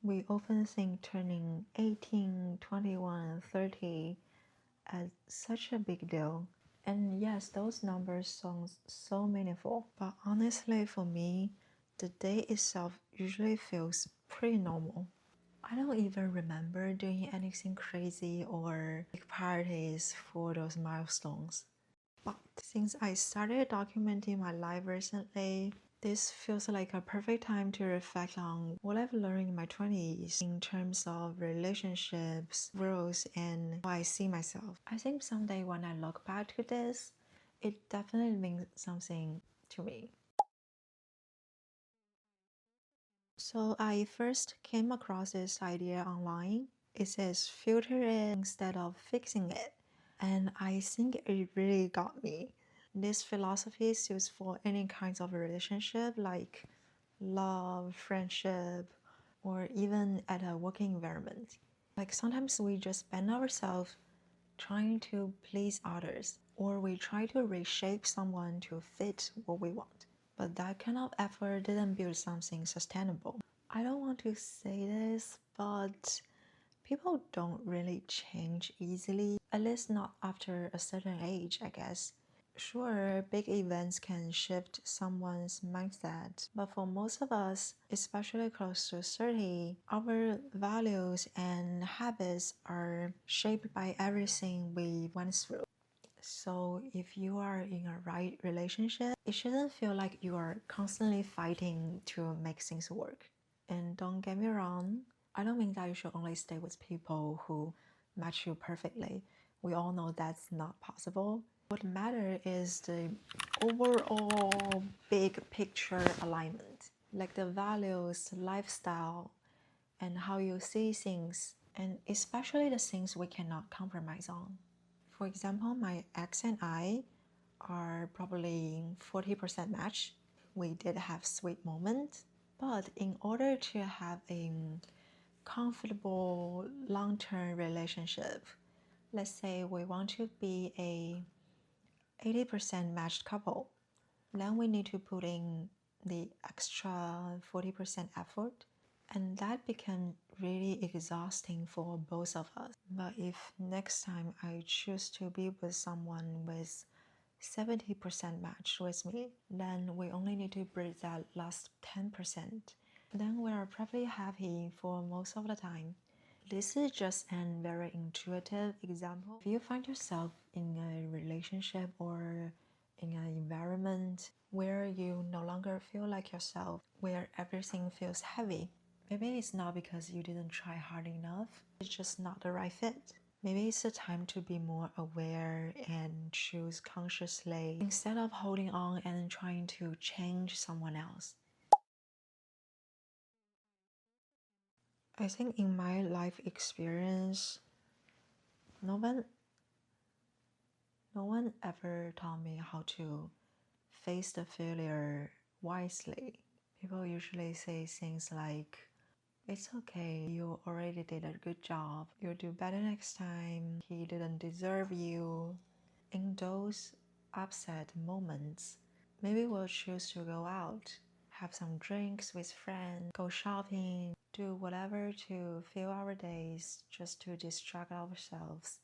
We often think turning 18, 21, 30 as such a big deal. And yes, those numbers sound so meaningful. But honestly, for me, the day itself usually feels pretty normal. I don't even remember doing anything crazy or big parties for those milestones. But since I started documenting my life recently, this feels like a perfect time to reflect on what I've learned in my 20s in terms of relationships, growth, and how I see myself. I think someday when I look back to this, it definitely means something to me. So I first came across this idea online. It says filter it instead of fixing it. And I think it really got me. This philosophy is used for any kinds of relationship like love, friendship, or even at a working environment. Like sometimes we just spend ourselves trying to please others, or we try to reshape someone to fit what we want. But that kind of effort didn't build something sustainable. I don't want to say this, but people don't really change easily, at least not after a certain age, I guess. Sure, big events can shift someone's mindset, but for most of us, especially close to 30, our values and habits are shaped by everything we went through. So if you are in a right relationship, it shouldn't feel like you are constantly fighting to make things work. And don't get me wrong, I don't mean that you should only stay with people who match you perfectly. We all know that's not possible. What matters is the overall big picture alignment, like the values, lifestyle, and how you see things, and especially the things we cannot compromise on. For example, my ex and I are probably 40% match. We did have sweet moments, but in order to have a comfortable long-term relationship, let's say we want to be a 80% matched couple, then we need to put in the extra 40% effort, and that became really exhausting for both of us. But if next time I choose to be with someone with 70% match with me, then we only need to bridge that last 10%. Then we are probably happy for most of the time. This is just a very intuitive example. If you find yourself in a relationship or in an environment where you no longer feel like yourself, where everything feels heavy, maybe it's not because you didn't try hard enough, it's just not the right fit. Maybe it's a time to be more aware and choose consciously instead of holding on and trying to change someone else. I think in my life experience, no one ever taught me how to face the failure wisely. People usually say things like, it's okay, you already did a good job, you'll do better next time, he didn't deserve you. In those upset moments, maybe we'll choose to go out, have some drinks with friends, go shopping, do whatever to fill our days just to distract ourselves.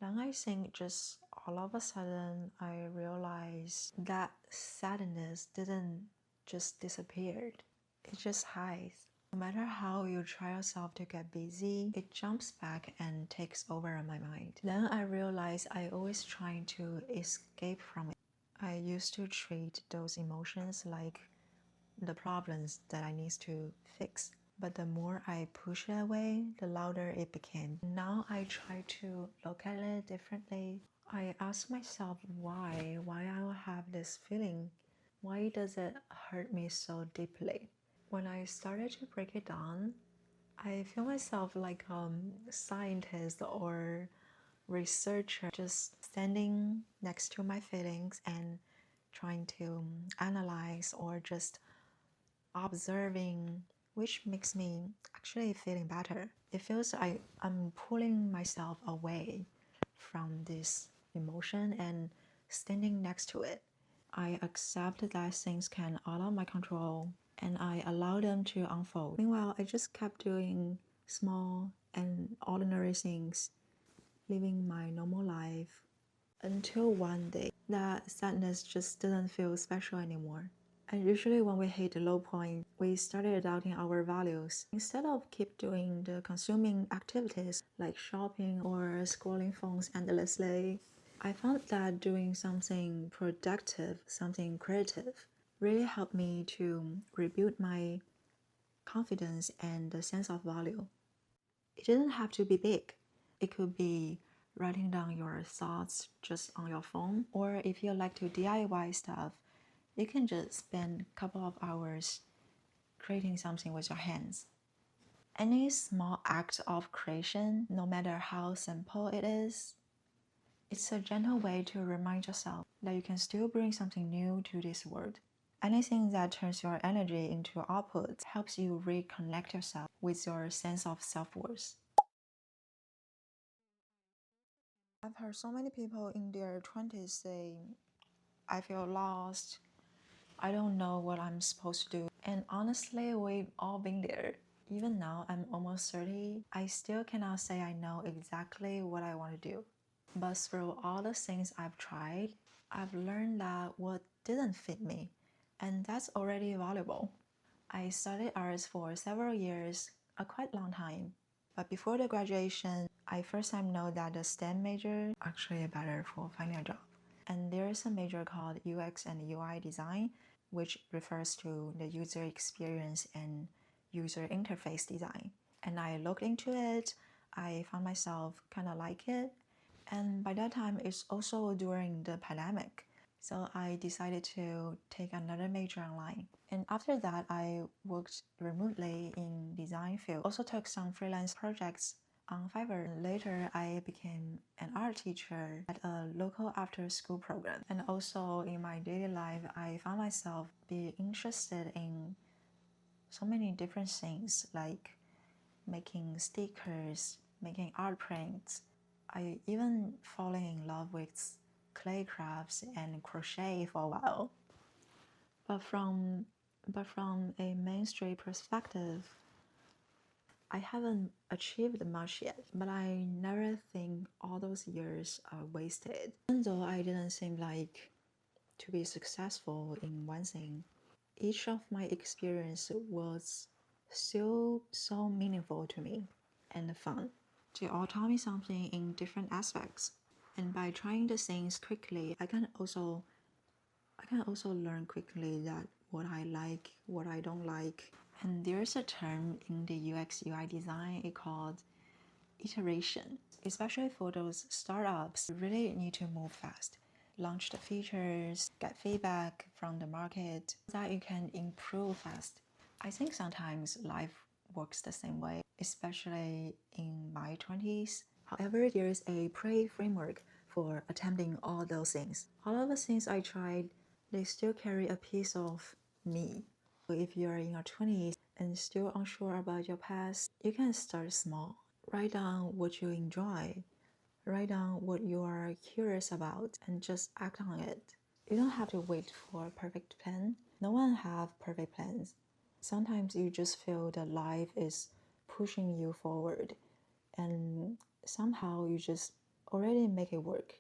Then I think just all of a sudden I realized that sadness didn't just disappear. It just hides. No matter how you try yourself to get busy, it jumps back and takes over on my mind. Then I realized I always trying to escape from it. I used to treat those emotions like the problems that I need to fix. But the more I push it away, the louder it became. Now I try to look at it differently. I ask myself why I have this feeling. Why does it hurt me so deeply? When I started to break it down, I feel myself like a scientist or researcher just standing next to my feelings and trying to analyze or just observing, which makes me actually feeling better. It feels like I'm pulling myself away from this emotion and standing next to it. I accept that things can out of my control and I allow them to unfold. Meanwhile, I just kept doing small and ordinary things, living my normal life until one day that sadness just didn't feel special anymore. And usually when we hit the low point, we started doubting our values. Instead of keep doing the consuming activities like shopping or scrolling phones endlessly, I found that doing something productive, something creative, really helped me to rebuild my confidence and the sense of value. It didn't have to be big. It could be writing down your thoughts just on your phone, or if you like to DIY stuff, you can just spend a couple of hours creating something with your hands. Any small act of creation, no matter how simple it is, it's a gentle way to remind yourself that you can still bring something new to this world. Anything that turns your energy into output helps you reconnect yourself with your sense of self-worth. I've heard so many people in their 20s say, I feel lost, I don't know what I'm supposed to do. And honestly, we've all been there. Even now, I'm almost 30, I still cannot say I know exactly what I want to do. But through all the things I've tried, I've learned that what didn't fit me, and that's already valuable. I studied arts for several years, a quite long time. But before the graduation, I first time know that the STEM major actually better for finding a job. And there is a major called UX and UI design, which refers to the user experience and user interface design. And I looked into it, I found myself kind of like it. And by that time, it's also during the pandemic. So I decided to take another major online. And after that, I worked remotely in design field. Also took some freelance projects on Fiverr. Later, I became an art teacher at a local after-school program. And also in my daily life, I found myself be interested in so many different things like making stickers, making art prints. I even fallen in love with clay crafts and crochet for a while. But from a mainstream perspective, I haven't achieved much yet, but I never think all those years are wasted. Even though I didn't seem like to be successful in one thing, each of my experience was still so meaningful to me and fun. They all taught me something in different aspects. And by trying the things quickly, I can also learn quickly that what I like, what I don't like. And there's a term in the UX UI design it called iteration. Especially for those startups, you really need to move fast. Launch the features, get feedback from the market so that you can improve fast. I think sometimes life works the same way, especially in my 20s. However, there is a framework for attempting all those things. All of the things I tried, they still carry a piece of me. So if you're in your 20s and still unsure about your past, you can start small. Write down what you enjoy. Write down what you are curious about and just act on it. You don't have to wait for a perfect plan. No one have perfect plans. Sometimes you just feel that life is pushing you forward and somehow you just already make it work.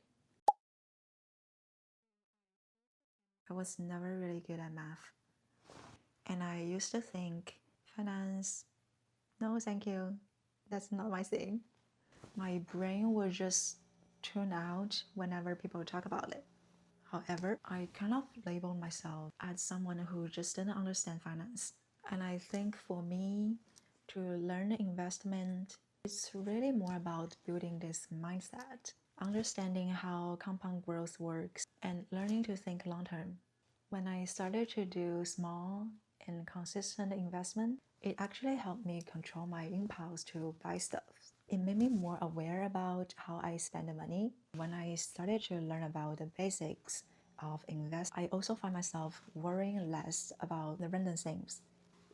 I was never really good at math. And I used to think finance, no thank you, that's not my thing. My brain would just tune out whenever people talk about it. However, I kind of labeled myself as someone who just didn't understand finance. And I think for me, to learn investment, it's really more about building this mindset, understanding how compound growth works, and learning to think long term. When I started to do small and consistent investment, it actually helped me control my impulse to buy stuff. It made me more aware about how I spend the money. When I started to learn about the basics of invest, I also find myself worrying less about the random things.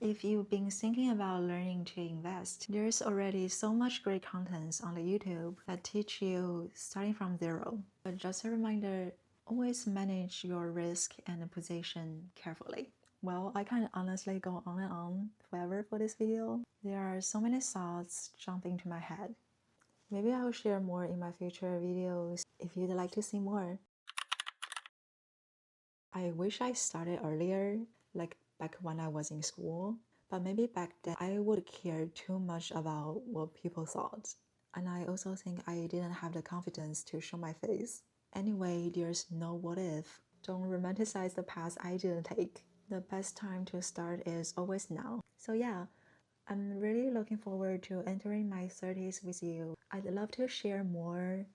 If you've been thinking about learning to invest, there's already so much great content on the YouTube that teach you starting from zero. But just a reminder, always manage your risk and position carefully. Well, I can honestly go on and on forever for this video. There are so many thoughts jumping to my head. Maybe I'll share more in my future videos if you'd like to see more. I wish I started earlier, like back when I was in school, but maybe back then I would care too much about what people thought. And I also think I didn't have the confidence to show my face. Anyway, there's no what if. Don't romanticize the path I didn't take. The best time to start is always now. So yeah, I'm really looking forward to entering my 30s with you. I'd love to share more,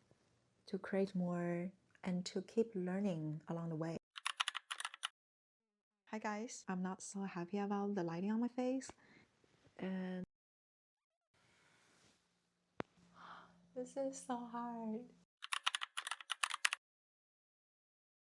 to create more, and to keep learning along the way. Hi guys, I'm not so happy about the lighting on my face, and this is so hard.